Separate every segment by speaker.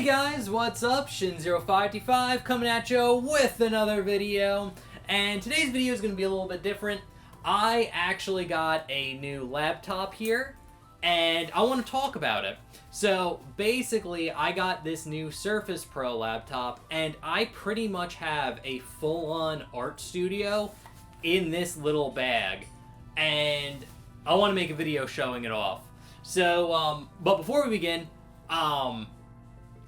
Speaker 1: guys, what's up? Shin0525 coming at you with another video. And today's video is going to be a little bit different. I actually got a new laptop here, and I want to talk about it. So basically, I got this new Surface Pro laptop, and I pretty much have a full-on art studio in this little bag. And I want to make a video showing it off. So, but before we begin,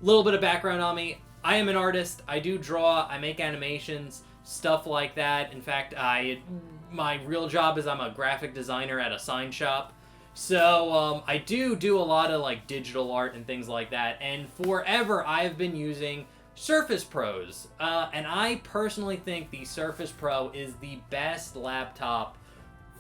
Speaker 1: little bit of background on me. I am an artist. I do draw. I make animations, stuff like that. In fact, my real job is I'm a graphic designer at a sign shop. So I do a lot of like digital art and things like that. And forever I've been using Surface Pros. And I personally think the Surface Pro is the best laptop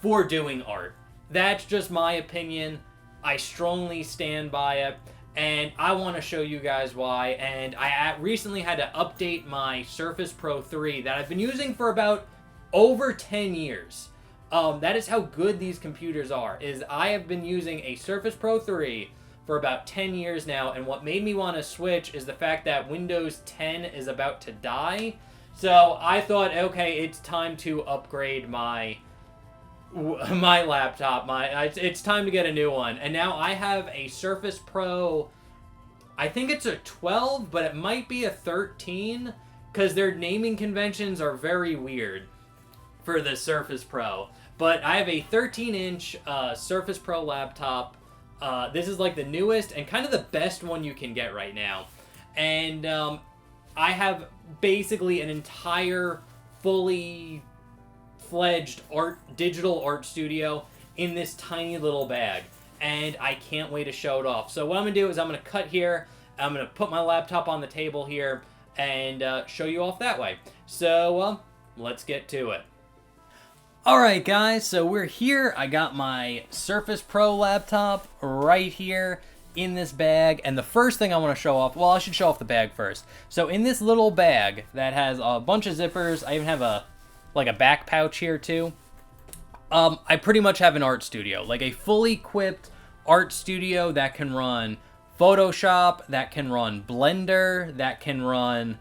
Speaker 1: for doing art. That's just my opinion. I strongly stand by it. And I want to show you guys why. And I recently had to update my Surface Pro 3 that I've been using for about over 10 years. That is how good these computers are. I have been using a Surface Pro 3 for about 10 years now. And what made me want to switch is the fact that Windows 10 is about to die. So I thought, okay, it's time to upgrade my laptop. It's time to get a new one. And now I have a Surface Pro, I think it's a 12, but it might be a 13, because their naming conventions are very weird for the Surface Pro. But I have a 13-inch Surface Pro laptop. This is like the newest and kind of the best one you can get right now. And I have basically an entire fully fledged digital art studio in this tiny little bag, and I can't wait to show it off. So what I'm gonna do is I'm gonna cut here, I'm gonna put my laptop on the table here, and show you off that way. So let's get to it. Alright guys, so we're here. I got my Surface Pro laptop right here in this bag, and the first thing I want to show off, well, I should show off the bag first. So in this little bag that has a bunch of zippers, I even have a back pouch here too. I pretty much have an art studio, like a fully equipped art studio that can run Photoshop, that can run Blender, that can run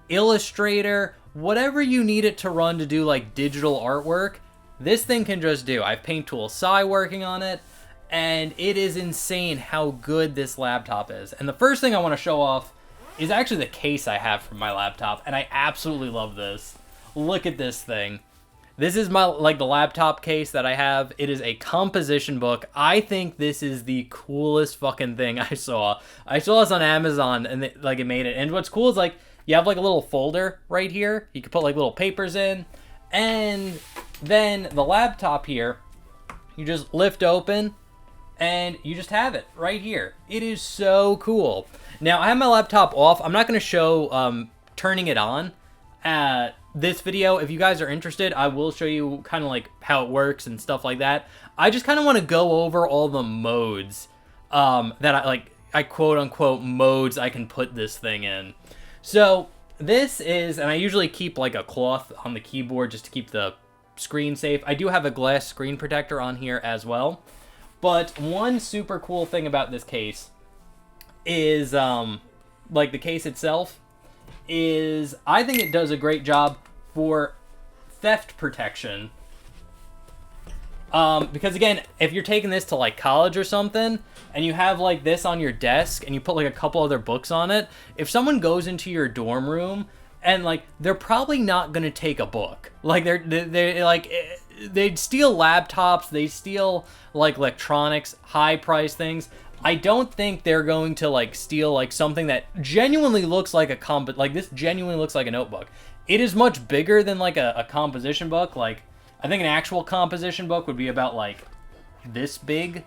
Speaker 1: Illustrator, whatever you need it to run to do like digital artwork, this thing can just do. I have Paint Tool Sai working on it, and it is insane how good this laptop is. And the first thing I want to show off is actually the case I have for my laptop, and I absolutely love this. Look at this thing. This is the laptop case that I have. It is a composition book. I think this is the coolest fucking thing I saw. I saw this on Amazon, and it made it. And what's cool is you have a little folder right here. You can put little papers in, and then the laptop here, you just lift open, and you just have it right here. It is so cool. Now I have my laptop off. I'm not going to show turning it on this video. If you guys are interested, I will show you kind of how it works and stuff like that. I just kind of want to go over all the modes that I quote unquote modes I can put this thing in. So this is, and I usually keep a cloth on the keyboard just to keep the screen safe. I do have a glass screen protector on here as well. But one super cool thing about this case is the case itself is I think it does a great job for theft protection. Because again, if you're taking this to college or something, and you have this on your desk, and you put a couple other books on it, if someone goes into your dorm room, and they're probably not gonna take a book. They'd steal laptops, they steal electronics, high price things. I don't think they're going to steal something that genuinely looks like a this genuinely looks like a notebook. It is much bigger than a composition book. I think an actual composition book would be about this big.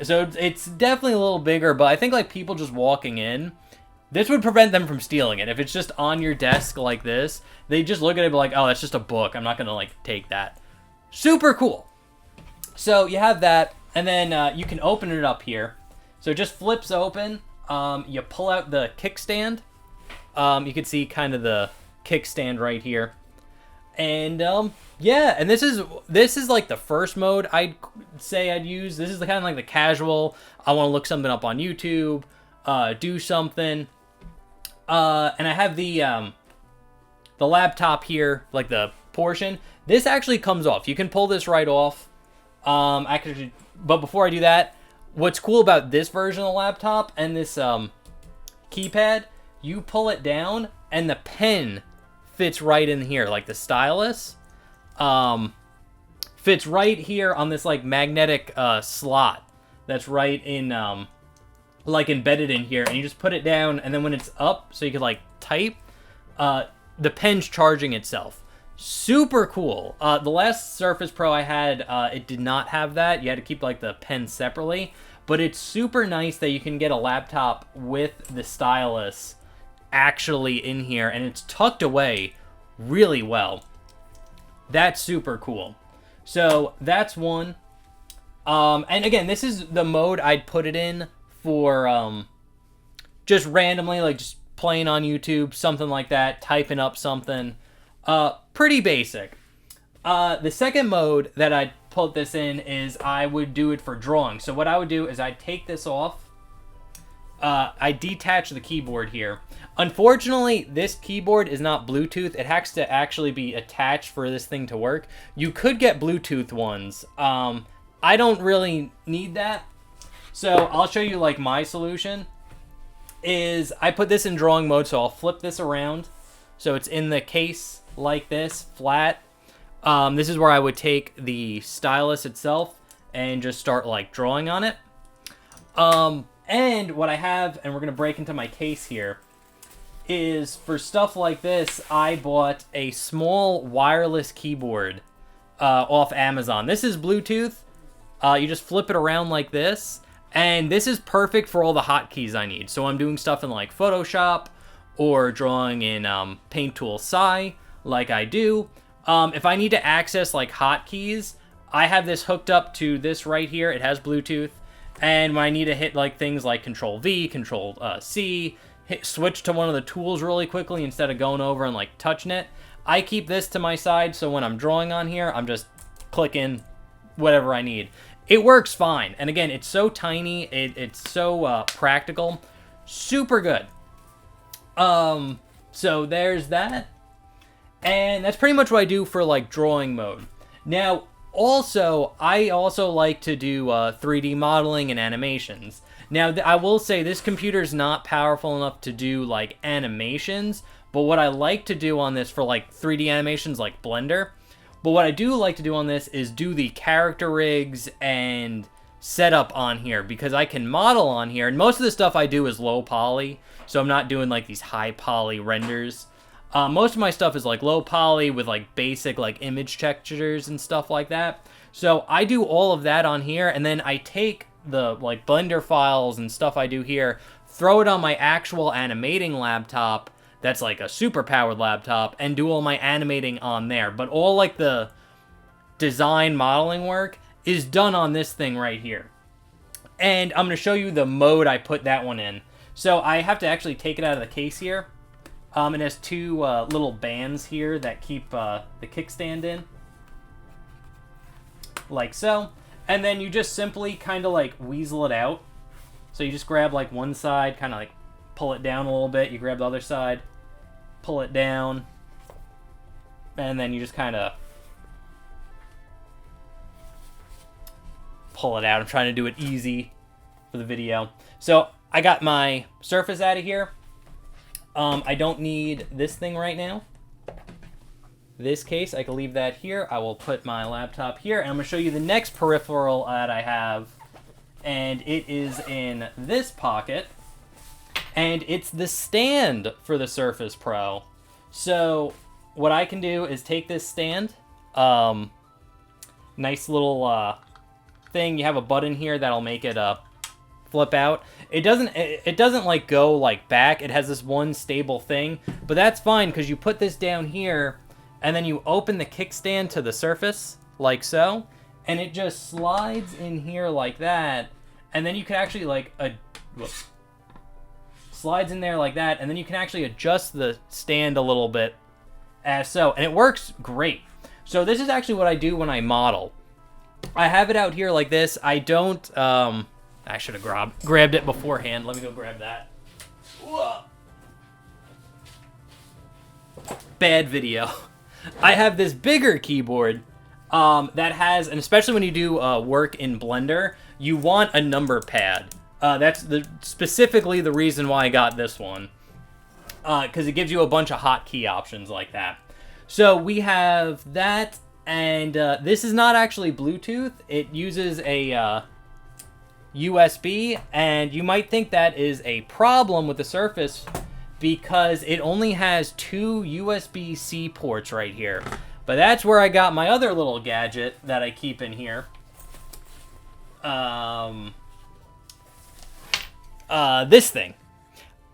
Speaker 1: So it's definitely a little bigger, but I think people just walking in, this would prevent them from stealing it. If it's just on your desk like this, they just look at it and be like, oh, that's just a book. I'm not going to take that. Super cool. So you have that, and then you can open it up here. So it just flips open. You pull out the kickstand. You can see kind of the kickstand right here. And yeah, and this is the first mode I'd say I'd use. This is the kind of the casual, I want to look something up on YouTube, do something. And I have the laptop here, like the portion. This actually comes off. You can pull this right off. Actually, but before I do that, what's cool about this version of the laptop and this keypad, you pull it down and the pen fits right in here, like the stylus fits right here on this like magnetic slot that's right in like embedded in here, and you just put it down, and then when it's up so you can like type, the pen's charging itself. Super cool. The last Surface Pro I had, it did not have that. You had to keep like the pen separately, but it's super nice that you can get a laptop with the stylus actually in here, and it's tucked away really well. That's super cool. So that's one. And again, this is the mode I'd put it in for just randomly, like just playing on YouTube, something like that, typing up something. Pretty basic. The second mode that I'd put this in is I would do it for drawing. So what I would do is I'd take this off. I detach the keyboard here. Unfortunately, this keyboard is not Bluetooth. It has to actually be attached for this thing to work. You could get Bluetooth ones. I don't really need that. So I'll show you like my solution is I put this in drawing mode. So I'll flip this around. So it's in the case like this, flat. This is where I would take the stylus itself and just start like drawing on it. And what I have, and we're going to break into my case here, is for stuff like this, I bought a small wireless keyboard off Amazon. This is Bluetooth. You just flip it around like this, and this is perfect for all the hotkeys I need. So I'm doing stuff in like Photoshop or drawing in Paint Tool Sci, like I do. If I need to access like hotkeys, I have this hooked up to this right here. It has Bluetooth. And when I need to hit like things like Control V, Control C, switch to one of the tools really quickly instead of going over and like touching it, I keep this to my side. So when I'm drawing on here, I'm just clicking whatever I need. It works fine. And again, it's so tiny. It's so practical. Super good. So there's that. And that's pretty much what I do for like drawing mode. Now, also, I also like to do 3D modeling and animations. Now, I will say this computer is not powerful enough to do like animations, but what I like to do on this for like 3D animations like Blender, but what I do like to do on this is do the character rigs and setup on here, because I can model on here, and most of the stuff I do is low poly, so I'm not doing like these high poly renders. Most of my stuff is like low poly with like basic like image textures and stuff like that. So I do all of that on here, and then I take the like Blender files and stuff I do here, throw it on my actual animating laptop that's like a super powered laptop, and do all my animating on there. But all like the design modeling work is done on this thing right here. And I'm going to show you the mode I put that one in. So I have to actually take it out of the case here. It has two little bands here that keep the kickstand in, like so. And then you just simply kind of like weasel it out. So you just grab like one side, kind of like pull it down a little bit. You grab the other side, pull it down, and then you just kind of pull it out. I'm trying to do it easy for the video. So I got my Surface out of here. I don't need this thing right now. This case, I can leave that here. I will put my laptop here, and I'm going to show you the next peripheral that I have, and it is in this pocket, and it's the stand for the Surface Pro. So what I can do is take this stand, nice little thing. You have a button here that'll make it flip out. It doesn't like go like back. It has this one stable thing, but that's fine because you put this down here and then you open the kickstand to the Surface like so, and it just slides in here like that, and then you can actually like slides in there like that, and then you can actually adjust the stand a little bit as so, and it works great. So this is actually what I do when I model. I have it out here like this. I don't I should have grabbed it beforehand. Let me go grab that. Whoa. bad video. I have this bigger keyboard that has, and especially when you do work in Blender, you want a number pad. That's specifically the reason why I got this one. Because it gives you a bunch of hotkey options like that. So we have that, and this is not actually Bluetooth. It uses a USB, and you might think that is a problem with the Surface because it only has 2 USB-C ports right here. But that's where I got my other little gadget that I keep in here. This thing.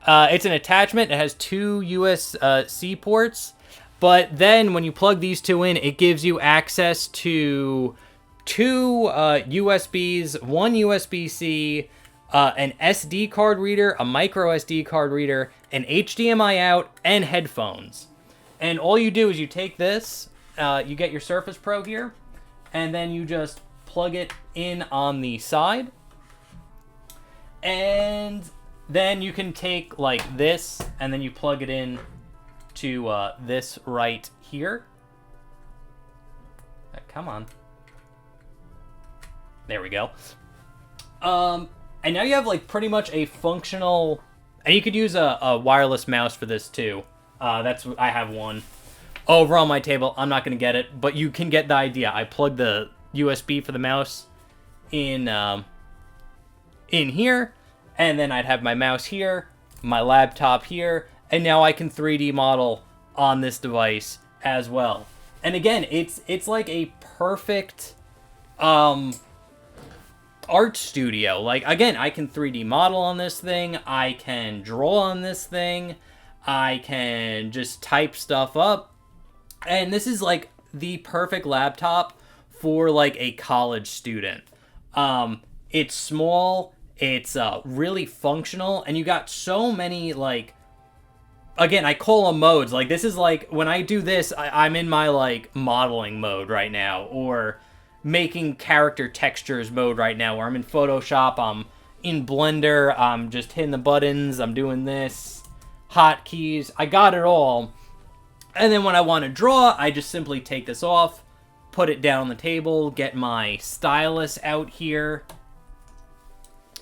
Speaker 1: It's an attachment. It has 2 USB-C ports. But then when you plug these 2 in, it gives you access to 2 USBs, 1 USB-C, an SD card reader, a micro SD card reader, an HDMI out, and headphones. And all you do is you take this, you get your Surface Pro here, and then you just plug it in on the side. And then you can take like this, and then you plug it in to this right here. Come on. There we go. And now you have like pretty much a functional, and you could use a wireless mouse for this too. I have one over on my table. I'm not gonna get it, but you can get the idea. I plug the USB for the mouse in here, and then I'd have my mouse here, my laptop here, and now I can 3D model on this device as well. And again, it's like a perfect art studio. Like, again, I can 3D model on this thing, I can draw on this thing, I can just type stuff up, and this is like the perfect laptop for like a college student. It's small, it's really functional, and you got so many, like, again, I call them modes. Like, this is like, when I do this, I'm in my like modeling mode right now, or making character textures mode right now, where I'm in Photoshop, I'm in Blender, I'm just hitting the buttons, I'm doing this, hotkeys, I got it all. And then when I want to draw, I just simply take this off, put it down on the table, get my stylus out here,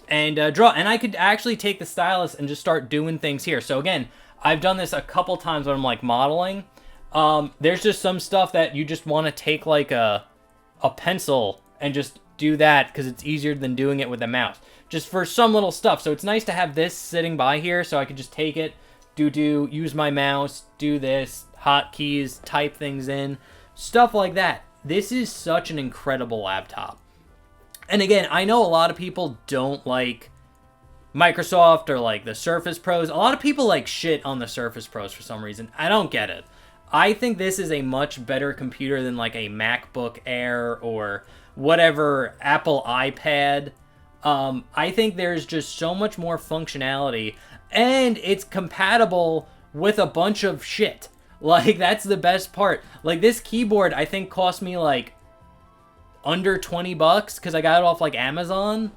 Speaker 1: and draw. And I could actually take the stylus and just start doing things here. So again, I've done this a couple times when I'm like modeling. There's just some stuff that you just want to take like a pencil and just do that because it's easier than doing it with a mouse. Just for some little stuff. So it's nice to have this sitting by here so I could just take it, use my mouse, do this, hotkeys, type things in, stuff like that. This is such an incredible laptop. And again, I know a lot of people don't like Microsoft or like the Surface Pros. A lot of people like shit on the Surface Pros for some reason. I don't get it. I think this is a much better computer than like a MacBook Air or whatever Apple iPad. I think there's just so much more functionality, and it's compatible with a bunch of shit. Like, that's the best part. Like, this keyboard I think cost me like under $20 because I got it off like Amazon.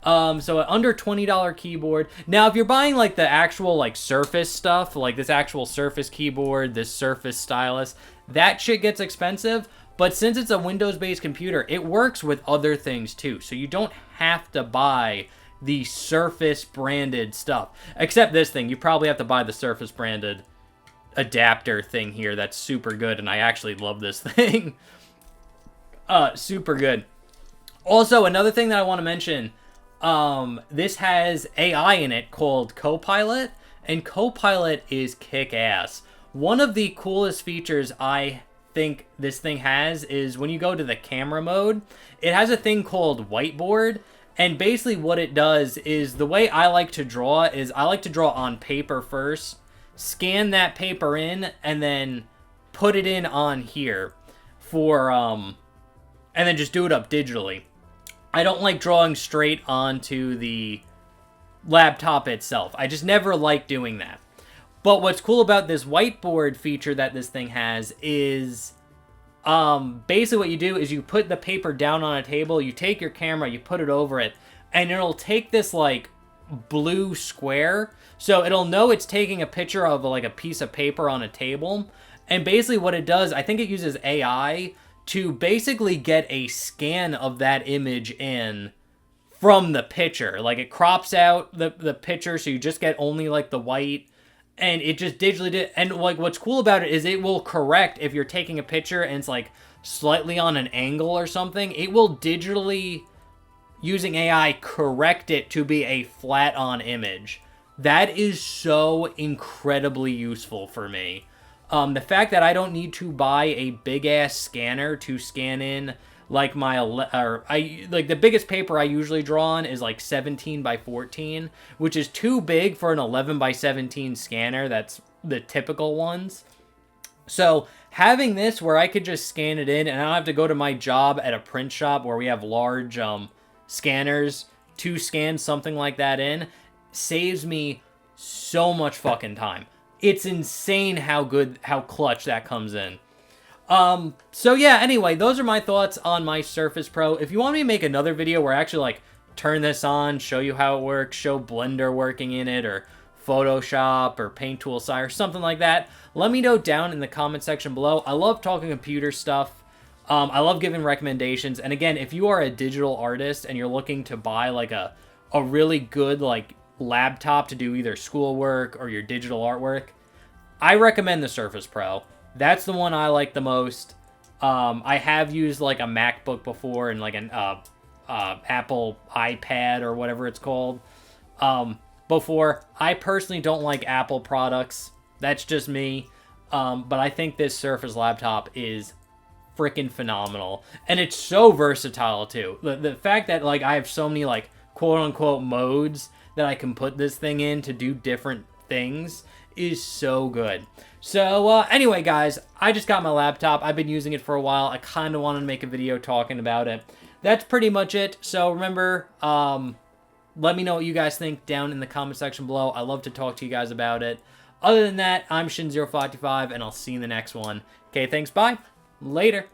Speaker 1: So an under $20 keyboard. Now, if you're buying like the actual like Surface stuff, like this actual Surface keyboard, this Surface stylus, that shit gets expensive. But since it's a Windows-based computer, it works with other things too. So you don't have to buy the Surface branded stuff. Except this thing, you probably have to buy the Surface branded adapter thing here. That's super good, and I actually love this thing. Super good. Also, another thing that I want to mention, this has AI in it called Copilot, and Copilot is kick-ass. One of the coolest features I think this thing has is when you go to the camera mode, it has a thing called Whiteboard, and basically what it does is, the way I like to draw is I like to draw on paper first, scan that paper in, and then put it in on here for, and then just do it up digitally. I don't like drawing straight onto the laptop itself. I just never like doing that. But what's cool about this whiteboard feature that this thing has is basically what you do is you put the paper down on a table, you take your camera, you put it over it, and it'll take this like blue square. So it'll know it's taking a picture of like a piece of paper on a table, And basically what it does, I think it uses AI to basically get a scan of that image in from the picture. Like, it crops out the picture, so you just get only, like, the white, and it just digitally did. And, like, what's cool about it is it will correct if you're taking a picture and it's, like, slightly on an angle or something. It will digitally, using AI, correct it to be a flat-on image. That is so incredibly useful for me. The fact that I don't need to buy a big-ass scanner to scan in, like, like, the biggest paper I usually draw on is, like, 17 by 14, which is too big for an 11 by 17 scanner. That's the typical ones. So, having this where I could just scan it in, and I don't have to go to my job at a print shop where we have large, scanners to scan something like that in, saves me so much fucking time. It's insane how clutch that comes in. So yeah, anyway, those are my thoughts on my Surface Pro. If you want me to make another video where I actually, like, turn this on, show you how it works, show Blender working in it, or Photoshop, or Paint Tool SAI, or something like that, let me know down in the comment section below. I love talking computer stuff. I love giving recommendations. And again, if you are a digital artist and you're looking to buy, like, a really good, like, laptop to do either schoolwork or your digital artwork, I recommend the Surface Pro. That's the one I like the most. I have used, like, a MacBook before and, like, an Apple iPad or whatever it's called before. I personally don't like Apple products. That's just me. But I think this Surface laptop is freaking phenomenal. And it's so versatile, too. The fact that, like, I have so many, like, quote-unquote modes that I can put this thing in to do different things is so good. So, anyway, guys, I just got my laptop. I've been using it for a while. I kind of wanted to make a video talking about it. That's pretty much it. So, remember, let me know what you guys think down in the comment section below. I love to talk to you guys about it. Other than that, I'm Shin0525, and I'll see you in the next one. Okay, thanks, bye. Later.